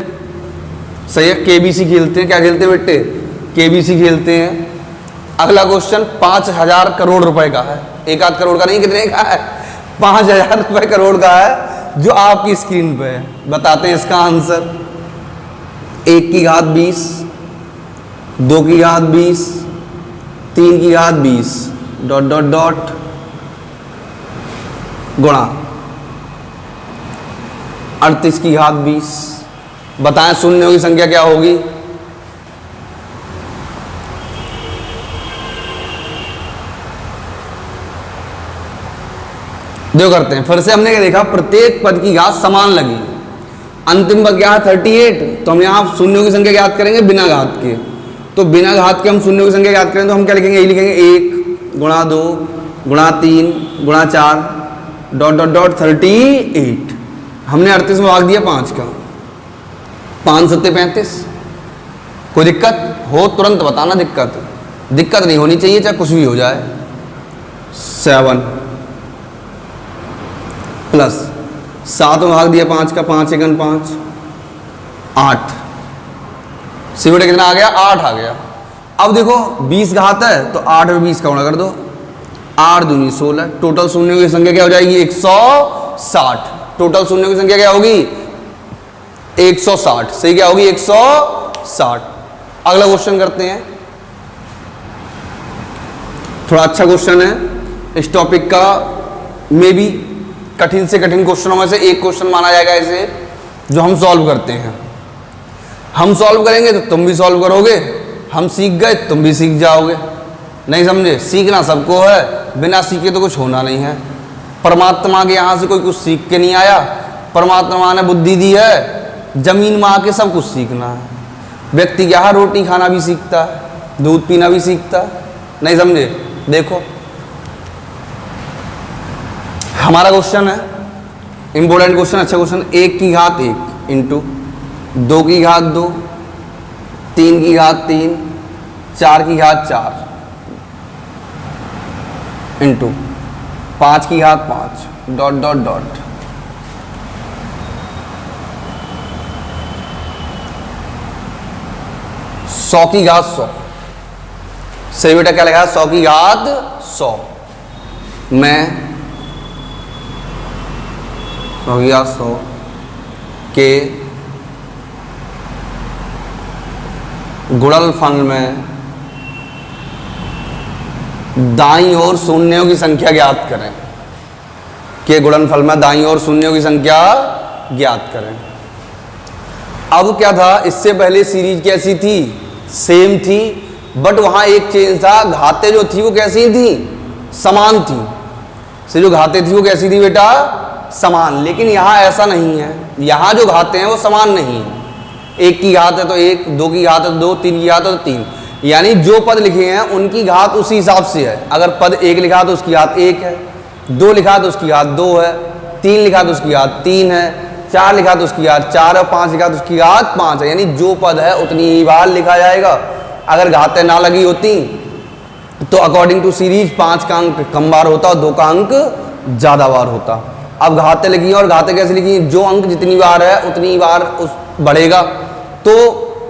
सही है, केबीसी खेलते हैं। क्या खेलते हैं बेटे? केबीसी खेलते हैं। अगला क्वेश्चन 5000 करोड़ रुपए का है। 1 करोड़ का नहीं, कितने का है? 5000 रुपए करोड़ का है जो आपकी स्क्रीन पे है। बताते हैं इसका आंसर। 1 की घात 20, 2 की घात 20, 3 की घात 20 डॉट डॉट डॉट गुणा 38 की घात 20। बताएं शून्यों की संख्या क्या होगी? जो करते हैं फिर से। हमने क्या देखा? प्रत्येक पद की घात समान लगी। अंतिम पद क्या है? 38। तो हम यहाँ शून्यों की संख्या ज्ञात करेंगे बिना घात के। तो बिना घात के हम शून्यों की संख्या ज्ञात करें तो हम क्या लिखेंगे? यही लिखेंगे 1 गुणा 2 गुणा 3 गुणा 4 डॉट डॉट डॉट 38। हमने 38 में भाग दिया 5 का। 5 सत्ते 35। कोई दिक्कत हो तुरंत बताना। दिक्कत नहीं होनी चाहिए, चाहे कुछ भी हो जाए। 7 प्लस 7 में भाग दिया 5 का। 5 एकन 5, 8। सिविट कितना आ गया? 8 आ गया। अब देखो 20 घात है तो 8 में 20 का गुणा कर दो। 8 दूनी 16। टोटल शून्यों की संख्या क्या हो जाएगी? 160। टोटल शून्यों की संख्या क्या होगी? 160। सही क्या होगी? 160। अगला क्वेश्चन करते हैं। थोड़ा अच्छा क्वेश्चन है इस टॉपिक का। मे बी कठिन से कठिन क्वेश्चनों में से एक क्वेश्चन माना जाएगा इसे, जो हम सॉल्व करते हैं। हम सॉल्व करेंगे तो तुम भी सॉल्व करोगे, हम सीख गए तुम भी सीख जाओगे। नहीं समझे? सीखना सबको है, बिना सीखे तो कुछ होना नहीं है। परमात्मा के यहाँ से कोई कुछ सीख के नहीं आया। परमात्मा ने बुद्धि दी है, जमीन में आके सब कुछ सीखना है। व्यक्ति क्या है? रोटी खाना भी सीखता है, दूध पीना भी सीखता है। नहीं समझे? देखो हमारा क्वेश्चन है इंपॉर्टेंट क्वेश्चन, अच्छा क्वेश्चन। 1 की घात 1 इंटू 2 की घात 2, 3 की घात 3, 4 की घात 4 इंटू 5 की घात 5 डॉट डॉट डॉट 100 की घात 100। सही बेटा, क्या लिखा है? 100 की घात 100 में 100 के गुणनफल में दाईं ओर शून्यों की संख्या ज्ञात करें। के गुणनफल में दाईं ओर शून्यों की संख्या ज्ञात करें। अब क्या था? इससे पहले सीरीज कैसी थी? सेम थी, बट वहां एक चेंज था। घातें जो थी वो कैसी थी? समान थी। से जो घातें थी वो कैसी थी बेटा? समान। लेकिन यहाँ ऐसा नहीं है। यहाँ जो घातें हैं वो समान नहीं है। 1 की घात है तो 1, 2 की घात है तो 2, 3 की घात है तो 3। यानी जो पद लिखे हैं उनकी घात उसी हिसाब से है। अगर पद 1 लिखा तो उसकी घात 1 है, 2 लिखा तो उसकी घात 2 है, 3 लिखा तो उसकी घात 3 है, 4 लिखा तो उसकी घात 4 है, 5 लिखा तो उसकी घात 5 है। यानी जो पद है उतनी ही बार लिखा जाएगा। अगर घातें ना लगी होती तो अकॉर्डिंग टू सीरीज 5 का अंक कम बार होता और 2 का अंक ज़्यादा बार होता। अब घातें लिखी हैं और घातें कैसे लिखी हैं? जो अंक जितनी बार है उतनी बार उस बढ़ेगा। तो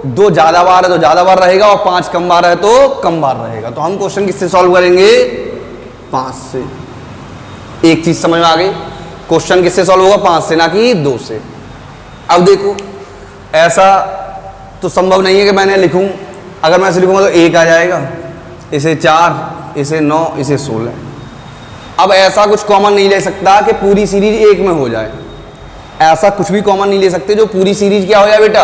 2 ज़्यादा बार है तो ज़्यादा बार रहेगा और 5 कम बार है तो कम बार रहेगा। तो हम क्वेश्चन किससे सॉल्व करेंगे? 5 से। एक चीज़ समझ में आ गई? क्वेश्चन किससे सॉल्व होगा? 5 से, ना कि 2 से। अब देखो ऐसा तो संभव नहीं है कि मैंने लिखूं। अगर मैं ऐसे लिखूंगा तो 1 आ जाएगा, इसे 4, इसे 9, इसे 16। अब ऐसा कुछ कॉमन नहीं ले सकता कि पूरी सीरीज एक में हो जाए, ऐसा कुछ भी कॉमन नहीं ले सकते जो पूरी सीरीज क्या हो जाए बेटा,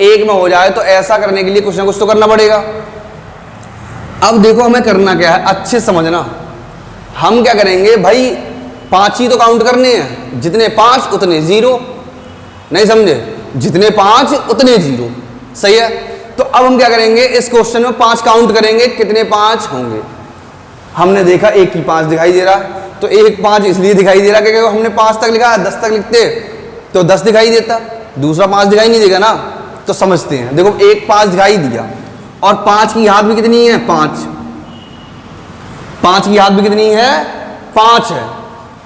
एक में हो जाए। तो ऐसा करने के लिए कुछ ना कुछ तो करना पड़ेगा। अब देखो हमें करना क्या है, अच्छे समझना। हम क्या करेंगे भाई, 5 ही तो काउंट करने हैं, जितने 5 उतने 0, नहीं समझे, जितने 5 उतने 0, सही है। तो अब हम क्या करेंगे, इस क्वेश्चन में 5 काउंट करेंगे, कितने 5 होंगे। हमने देखा एक ही 5 दिखाई दे रहा है, तो एक 5 इसलिए दिखाई दे रहा है क्योंकि हमने 5 तक लिखा है, 10 तक लिखते तो 10 दिखाई देता, दूसरा 5 दिखाई नहीं देगा ना। तो समझते हैं, देखो एक 5 दिखाई दिया और 5 की घात भी कितनी है, 5। 5 की घात भी कितनी है, 5 है।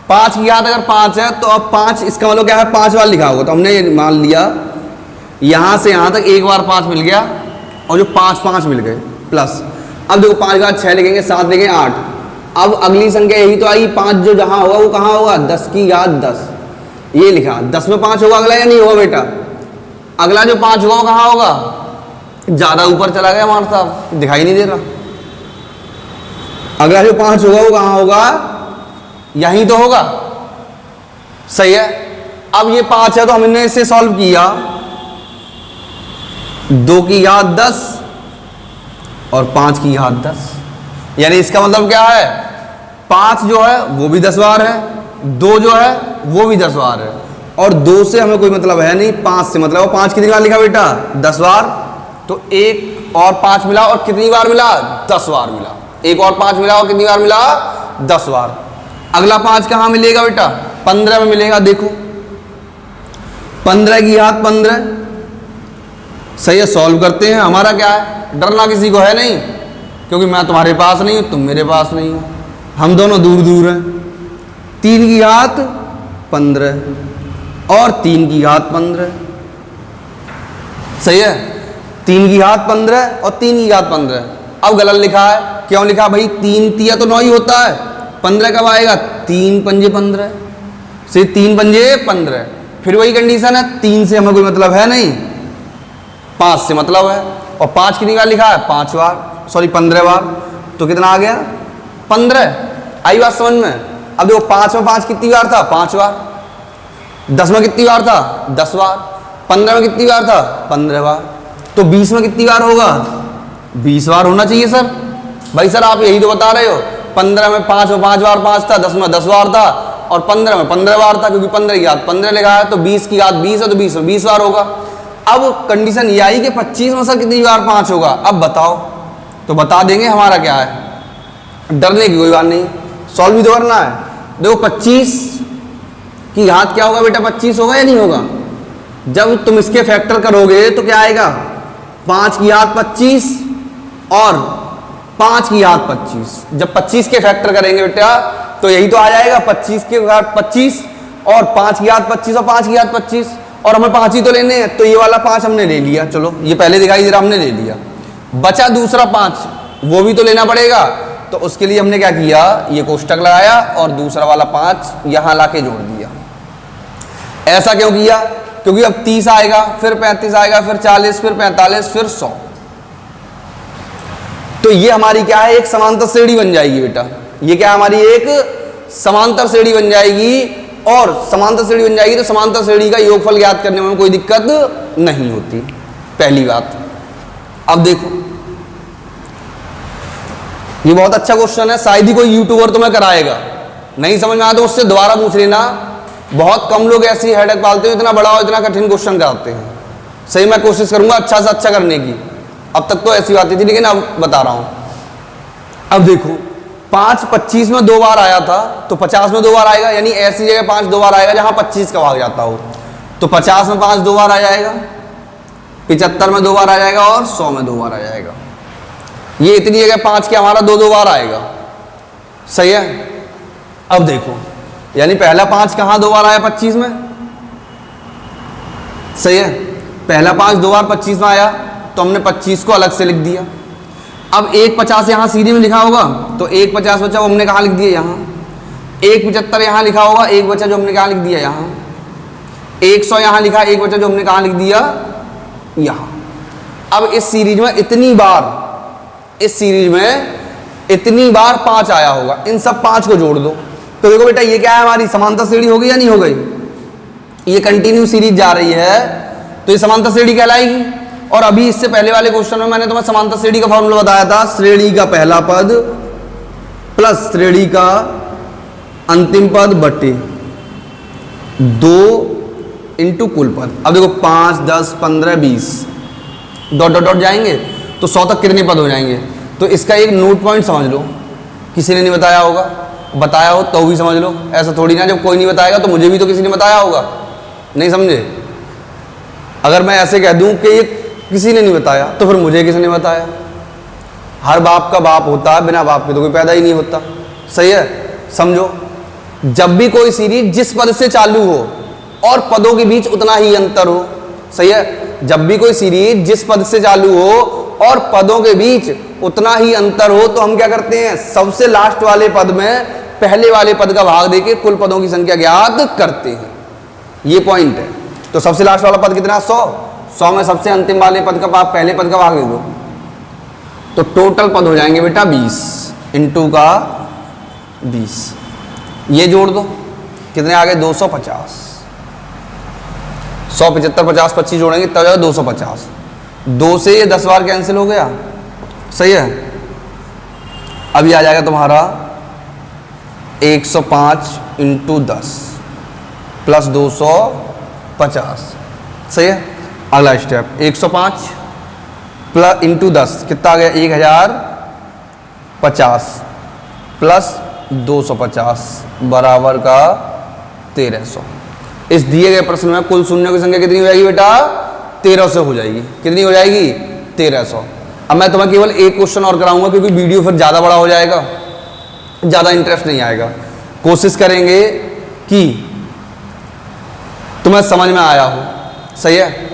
5 की घात अगर 5 है तो अब 5, इसका मतलब क्या है, 5 बार लिखा होगा। तो हमने मान लिया यहां से यहां तक एक बार 5 मिल गया और जो 5 मिल गए प्लस। अब देखो 5 का 6 लिखेंगे, 7 लिखेंगे 8। अब अगली संख्या यही तो आई, 5 जो जहां होगा वो कहां होगा, 10 की घात 10, ये लिखा। 10 में 5 होगा अगला या नहीं होगा बेटा, अगला जो 5 होगा वो कहां होगा, ज्यादा ऊपर चला गया हमारे साहब, दिखाई नहीं दे रहा। अगला जो 5 होगा वो कहां होगा, यहीं तो होगा, सही है। अब ये 5 है तो हमने इसे सॉल्व किया, 2 की घात 10 और 5 की घात 10, यानी इसका मतलब क्या है, 5 जो है वो भी 10 बार है, 2 जो है वो भी 10 बार है, और 2 से हमें कोई मतलब है नहीं, 5 से मतलब। 5 कितनी बार लिखा बेटा, 10 बार। तो 1 और 5 मिला और कितनी बार मिला, 10 बार मिला। 1 और 5 मिला और कितनी बार मिला, 10 बार। अगला 5 कहां मिलेगा बेटा, 15 में मिलेगा। देखो 15 की घात 15, सही है। सॉल्व करते हैं, हमारा क्या है, डरना किसी को है नहीं, क्योंकि मैं तुम्हारे पास नहीं हूं, तुम मेरे पास नहीं हो, हम दोनों दूर दूर हैं। 3 की घात 15 और 3 की घात 15, सही है। 3 की घात 15 और 3 की घात 15। अब गलत लिखा है, क्यों लिखा भाई, 3 तिया तो 9 ही होता है, 15 कब आएगा, 3 पंजे 15 से 3 पंजे 15। फिर वही कंडीशन है, 3 से हमें कोई मतलब है नहीं, 5 से मतलब है। और 5 कितनी बार लिखा है, 5 बार, सॉरी 15 बार। तो कितना आ गया, 15। आई बात समझ में। अब देखो 5 में 5 कितनी बार था, 5 बार। 10 में कितनी बार था, 10 बार। 15 में कितनी बार था, 15 बार। तो 20 में कितनी बार होगा, 20 बार होना चाहिए सर। भाई सर आप यही तो बता रहे हो, 15 में 5 बार 5 था, 10 में 10 बार था और 15 में 15 बार था, क्योंकि 15 की घात 15 लिखा है। तो 20 की घात 20 है तो 20 में 20 बार होगा। अब कंडीशन ये आई कि 25 में सर कितनी बार 5 होगा, अब बताओ। तो बता देंगे, हमारा क्या है, डरने की कोई बात नहीं, सॉल्व भी तो करना है। देखो 25 की घात क्या होगा बेटा, 25 होगा या नहीं होगा। जब तुम इसके फैक्टर करोगे तो क्या आएगा, 5 की घात 25 और 5 की घात 25। जब 25 के फैक्टर करेंगे बेटा तो यही तो आ जाएगा, 25 की घात 25 और 5 की घात 25 और 5 की घात 25। और हमें 5 ही तो लेने हैं, तो ये वाला 5 हमने ले लिया, चलो ये पहले दिखाई दे रहा हमने ले लिया। बचा दूसरा 5, वो भी तो लेना पड़ेगा। तो उसके लिए हमने क्या किया, ये कोष्टक लगाया और दूसरा वाला 5 यहां लाके जोड़ दिया। ऐसा क्यों किया, क्योंकि अब 30 आएगा, फिर 35 आएगा, फिर 40, फिर 45, फिर 100। तो ये हमारी क्या है, एक समांतर श्रेणी बन जाएगी बेटा। ये क्या हमारी एक समांतर श्रेणी बन जाएगी, और समांतर श्रेणी बन जाएगी तो समांतर श्रेणी का योगफल ज्ञात करने में कोई दिक्कत नहीं होती, पहली बात। अब देखो ये बहुत अच्छा क्वेश्चन है, शायद ही कोई यूट्यूबर तुम्हें कराएगा, नहीं समझ में आया तो उससे दोबारा पूछ लेना। बहुत कम लोग ऐसी हेडेक पालते हो, इतना बड़ा और इतना कठिन क्वेश्चन कराते हैं। सही, मैं कोशिश करूंगा अच्छा से अच्छा करने की। अब तक तो ऐसी बातें थी, लेकिन अब बता रहा हूं। अब देखो 5 25 में 2 बार आया था, तो 50 में 2 बार आएगा, यानी ऐसी जगह 5 2 बार आएगा जहां 25 का भाग जाता हो। तो 50 में 5 2 बार आ जाएगा, 75 में 2 बार आ जाएगा और 100 में 2 बार आ जाएगा। ये इतनी जगह 5 के हमारा 2 बार आएगा, सही है। अब देखो, यानी पहला 5 कहां 2 बार आया, 25 में, सही है। पहला 5 2 बार 25 में आया, तो हमने 25 को अलग से लिख दिया। अब 150 यहां सीधी में लिखा होगा, तो 150 बचा वो हमने कहां लिख दिया, यहां। 175 यहां लिखा होगा, 1 बचा जो हमने कहां लिख दिया, यहां। 100 यहां लिखा, 1 बचा जो हमने कहां लिख दिया, यहां। अब इस सीरीज में इतनी बार 5 आया होगा, इन सब 5 को जोड़ दो, तो देखो बेटा ये क्या है, हमारी समांतर श्रेणी हो गई या नहीं हो गई? ये कंटिन्यू सीरीज जा रही है तो ये समांतर श्रेणी कहलाएगी। और अभी इससे पहले वाले क्वेश्चन में मैंने तुम्हें समांतर श्रेणी का फॉर्मूला बताया था, श्रेणी का पहला पद प्लस श्रेणी का अंतिम पद बटे 2 इंटू कुल पद। अब देखो 5, 10, 15, 20 डॉट डॉट डॉट जाएंगे तो 100 तक कितने पद हो जाएंगे। तो इसका एक नोट पॉइंट समझ लो, किसी ने नहीं बताया होगा, बताया हो तो भी समझ लो। ऐसा थोड़ी ना जब कोई नहीं बताएगा तो मुझे भी तो किसी ने बताया होगा, नहीं समझे? अगर मैं ऐसे कह दूं कि ये किसी ने नहीं बताया तो फिर मुझे किसी ने बताया। हर बाप का बाप होता है, बिना बाप के तो कोई पैदा ही नहीं होता। सही है, समझो। जब भी कोई सीरीज जिस पद से चालू हो और पदों के बीच उतना ही अंतर हो, सही है, जब भी कोई सीरीज जिस पद से चालू हो और पदों के बीच उतना ही अंतर हो तो हम क्या करते हैं, सबसे लास्ट वाले पद में पहले वाले पद का भाग देके कुल पदों की संख्या ज्ञात करते हैं। ये पॉइंट है। तो सबसे लास्ट वाला पद कितना? 100 में सबसे अंतिम वाले पद का पहले पद का भाग दे दो तो टोटल पद हो जाएंगे बेटा 20 इंटू का 20। ये जोड़ दो, कितने आ गए? 250। 175, 50, 25 जोड़ेंगे तब जाएगा 250। 2 से ये 10 बार कैंसिल हो गया, सही है। अभी आ जाएगा तुम्हारा 105 इंटू 10 प्लस 250, सही है। अगला स्टेप 105 प्लस इंटू 10 कितना आ गया? 1050 प्लस 250 बराबर का 1300। इस दिए गए प्रश्न में कुल शून्यों की संख्या कितनी हो जाएगी बेटा? 1300 हो जाएगी। कितनी हो जाएगी? 1300। अब मैं तुम्हें केवल एक क्वेश्चन और कराऊंगा क्योंकि वीडियो फिर ज़्यादा बड़ा हो जाएगा, ज़्यादा इंटरेस्ट नहीं आएगा। कोशिश करेंगे कि तुम्हें समझ में आया हो, सही है।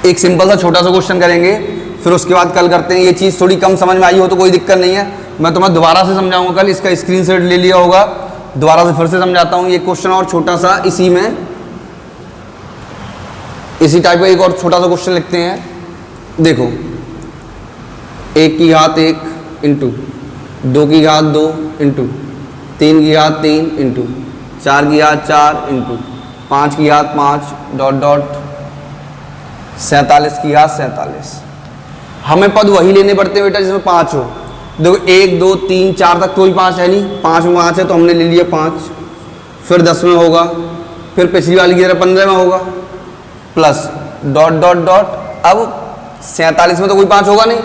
एक सिंपल सा छोटा सा क्वेश्चन करेंगे, फिर उसके बाद कल करते हैं। ये चीज़ थोड़ी कम समझ में आई हो तो कोई दिक्कत नहीं है, मैं तुम्हें दोबारा से समझाऊंगा कल। इसका स्क्रीनशॉट ले लिया होगा, दोबारा से फिर से समझाता हूँ। ये क्वेश्चन और छोटा सा इसी में, इसी टाइप का एक और छोटा सा क्वेश्चन लिखते हैं। देखो 1 की घात 1 इंटू 2 की घात 2 इंटू 3 की घात 3 इंटू 4 की घात 4 इंटू 5 की घात 5 डॉट डॉट 47 की घात 47। हमें पद वही लेने पड़ते हैं बेटा जिसमें 5 हो। देखो 1, 2, 3, 4 तक कोई 5 है नहीं, 5 में 5 है तो हमने ले लिया 5। फिर 10 में होगा, फिर पिछली वाली की तरह 15 में होगा, प्लस डॉट डॉट डॉट। अब 47 में तो कोई 5 होगा नहीं,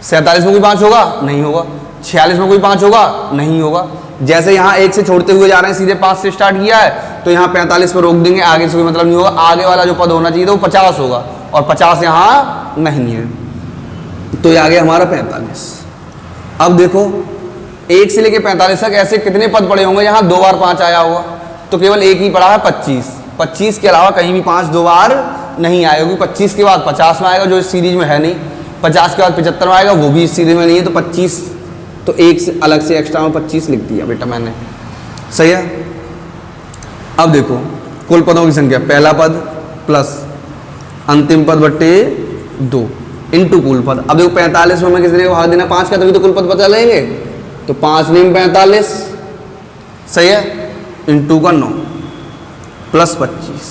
47 में कोई 5 होगा नहीं होगा, 46 में कोई 5 होगा नहीं होगा। जैसे यहाँ 1 से छोड़ते हुए जा रहे हैं, सीधे 5 से स्टार्ट किया है तो यहाँ 45 पर रोक देंगे, आगे से कोई मतलब नहीं होगा। आगे वाला जो पद होना चाहिए तो वो 50 होगा और 50 यहाँ नहीं है, तो ये आ गया हमारा 45। अब देखो 1 से लेके 45 तक ऐसे कितने पद पड़े होंगे यहाँ 2 बार 5 आया होगा, तो केवल एक ही पड़ा है 25। 25 के अलावा कहीं भी 5 2 बार नहीं आएगा, क्योंकि 25 के बाद 50 में आएगा जो इस सीरीज में है नहीं, 50 के बाद 75 में आएगा वो भी इस सीरीज में नहीं है। तो 25 तो एक से अलग से एक्स्ट्रा में 25 लिख दिया बेटा मैंने, सही है। अब देखो कुल पदों की संख्या, पहला पद प्लस अंतिम पद बट्टे 2 इंटू कुल पद। अब देखो 45 में हमें किस तरह भाग देना 5 का, तभी तो कुल पद पता लेंगे। तो 5 में 45, सही है, इंटू का 9 प्लस 25,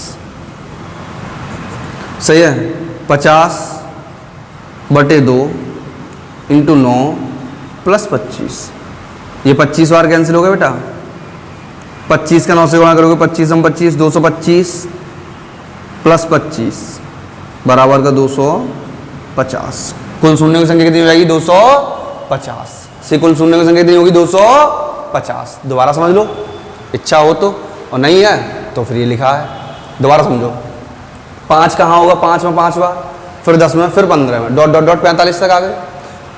सही है। 50 बटे 2 इंटू 9 प्लस 25। ये 25 बार कैंसिल हो गया बेटा, 25 का 9 से गुणा करोगे 25 हम 25, 225 प्लस 25 बराबर का 250। कुल शून्य की संख्या कितनी हो जाएगी? 250 से कुल शून्य की संख्या कितनी होगी? 250। दोबारा समझ लो इच्छा हो तो, और नहीं है तो फिर ये लिखा है, दोबारा समझो। 5 कहाँ होगा? 5 में 5 बार, फिर 10 में, फिर 15 में, डॉट डॉट डॉट 45 तक आ गए।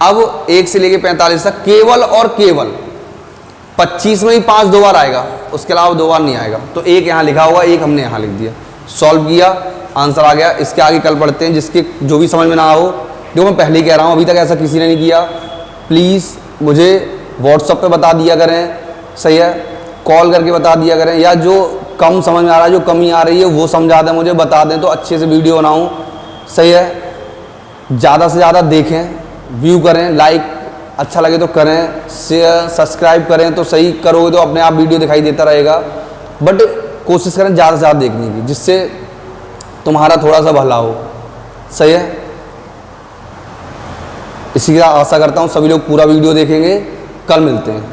अब 1 से लेके 45 तक केवल और केवल 25 में ही 5 2 बार आएगा, उसके अलावा 2 बार नहीं आएगा। तो एक यहाँ लिखा हुआ, एक हमने यहाँ लिख दिया, सॉल्व किया, आंसर आ गया। इसके आगे कल पढ़ते हैं, जिसके जो भी समझ में ना हो। जो मैं पहले ही कह रहा हूँ, अभी तक ऐसा किसी ने नहीं किया, प्लीज़ मुझे व्हाट्सएप पे बता दिया करें, सही है, कॉल करके बता दिया करें, या जो कम समझ में आ रहा है, जो कमी आ रही है वो समझा दें, मुझे बता दें तो अच्छे से वीडियो बनाऊँ, सही है। ज़्यादा से ज़्यादा देखें, व्यू करें, लाइक अच्छा लगे तो करें, शेयर सब्सक्राइब करें तो सही, करोगे तो अपने आप वीडियो दिखाई देता रहेगा, बट कोशिश करें ज़्यादा से ज़्यादा देखने की, जिससे तुम्हारा थोड़ा सा भला हो। सही है, इसी की आशा करता हूँ सभी लोग पूरा वीडियो देखेंगे। कल मिलते हैं।